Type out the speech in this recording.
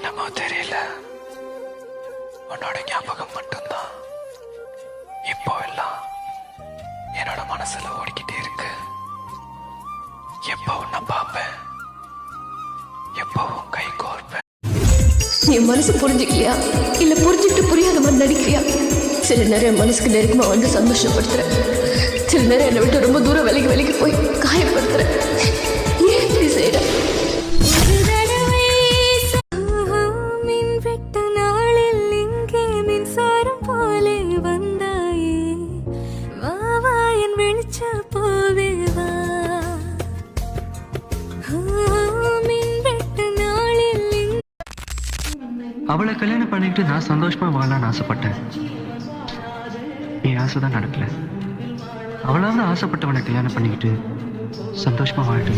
என்னமோ தெரியல, உன்னோட ஞாபகம் மட்டும்தான் இப்போ எல்லாம் என்னோட மனசுல ஓடிக்கிட்டே இருக்கு. எப்போ உன்னை பார்ப்பேன், எப்போ உன் கை கோர்ப்பேன். என் மனசு புரிஞ்சுக்கலையா இல்ல புரிஞ்சுக்கிட்டு புரியாத மாதிரி நடிக்கிறியா? சில நேரம் மனசுக்கு நெருக்கமா வந்து சந்தோஷப்படுத்துறேன், சில நேரம் என்னை விட்டு ரொம்ப தூரம் விலகி போய் காயப்படுத்துறேன். ஏன் இப்படி செய்யற? அவளை கல்யாணம் பண்ணிக்கிட்டு நான் சந்தோஷமா வாழலான்னு ஆசைப்பட்டேன். என் ஆசைதான் நடக்கல. அவளாவது ஆசைப்பட்டவனை கல்யாணம் பண்ணிக்கிட்டு சந்தோஷமா வாழட்டு.